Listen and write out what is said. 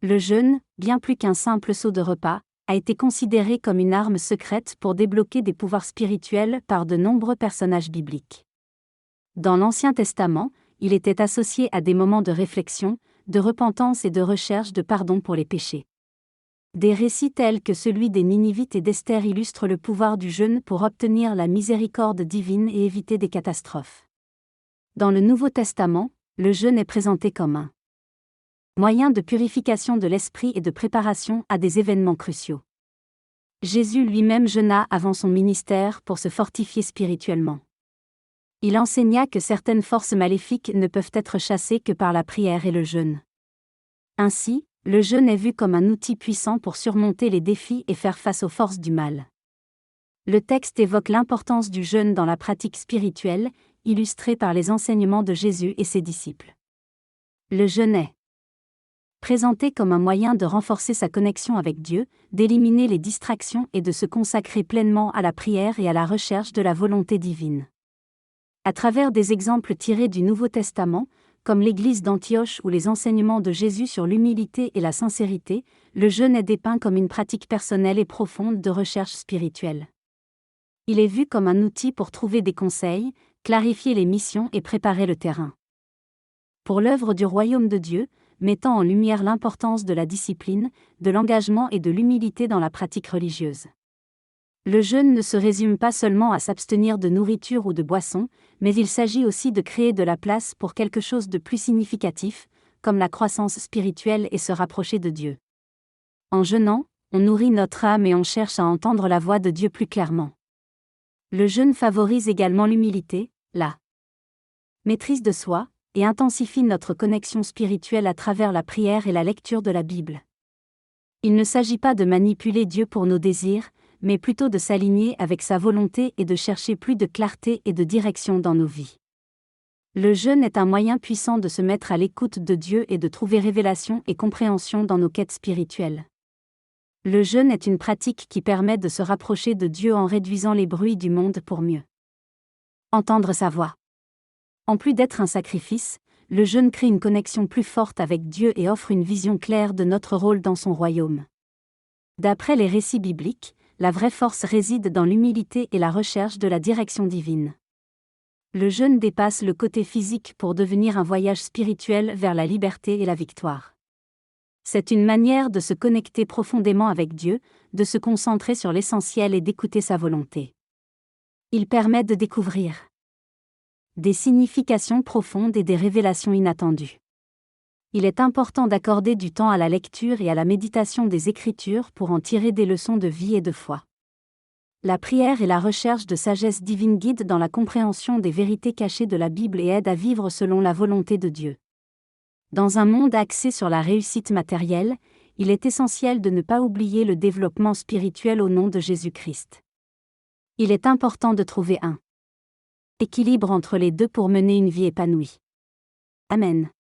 Le jeûne, bien plus qu'un simple saut de repas, a été considéré comme une arme secrète pour débloquer des pouvoirs spirituels par de nombreux personnages bibliques. Dans l'Ancien Testament, il était associé à des moments de réflexion, de repentance et de recherche de pardon pour les péchés. Des récits tels que celui des Ninivites et d'Esther illustrent le pouvoir du jeûne pour obtenir la miséricorde divine et éviter des catastrophes. Dans le Nouveau Testament, le jeûne est présenté comme un moyen de purification de l'esprit et de préparation à des événements cruciaux. Jésus lui-même jeûna avant son ministère pour se fortifier spirituellement. Il enseigna que certaines forces maléfiques ne peuvent être chassées que par la prière et le jeûne. Ainsi, le jeûne est vu comme un outil puissant pour surmonter les défis et faire face aux forces du mal. Le texte évoque l'importance du jeûne dans la pratique spirituelle, illustrée par les enseignements de Jésus et ses disciples. Le jeûne est présenté comme un moyen de renforcer sa connexion avec Dieu, d'éliminer les distractions et de se consacrer pleinement à la prière et à la recherche de la volonté divine. À travers des exemples tirés du Nouveau Testament, comme l'Église d'Antioche ou les enseignements de Jésus sur l'humilité et la sincérité, le jeûne est dépeint comme une pratique personnelle et profonde de recherche spirituelle. Il est vu comme un outil pour trouver des conseils, clarifier les missions et préparer le terrain. Pour l'œuvre du royaume de Dieu, mettant en lumière l'importance de la discipline, de l'engagement et de l'humilité dans la pratique religieuse. Le jeûne ne se résume pas seulement à s'abstenir de nourriture ou de boisson, mais il s'agit aussi de créer de la place pour quelque chose de plus significatif, comme la croissance spirituelle et se rapprocher de Dieu. En jeûnant, on nourrit notre âme et on cherche à entendre la voix de Dieu plus clairement. Le jeûne favorise également l'humilité, la maîtrise de soi, et intensifie notre connexion spirituelle à travers la prière et la lecture de la Bible. Il ne s'agit pas de manipuler Dieu pour nos désirs, mais plutôt de s'aligner avec sa volonté et de chercher plus de clarté et de direction dans nos vies. Le jeûne est un moyen puissant de se mettre à l'écoute de Dieu et de trouver révélation et compréhension dans nos quêtes spirituelles. Le jeûne est une pratique qui permet de se rapprocher de Dieu en réduisant les bruits du monde pour mieux entendre sa voix. En plus d'être un sacrifice, le jeûne crée une connexion plus forte avec Dieu et offre une vision claire de notre rôle dans son royaume. D'après les récits bibliques, la vraie force réside dans l'humilité et la recherche de la direction divine. Le jeûne dépasse le côté physique pour devenir un voyage spirituel vers la liberté et la victoire. C'est une manière de se connecter profondément avec Dieu, de se concentrer sur l'essentiel et d'écouter sa volonté. Il permet de découvrir des significations profondes et des révélations inattendues. Il est important d'accorder du temps à la lecture et à la méditation des Écritures pour en tirer des leçons de vie et de foi. La prière et la recherche de sagesse divine guident dans la compréhension des vérités cachées de la Bible et aident à vivre selon la volonté de Dieu. Dans un monde axé sur la réussite matérielle, il est essentiel de ne pas oublier le développement spirituel au nom de Jésus-Christ. Il est important de trouver un équilibre entre les deux pour mener une vie épanouie. Amen.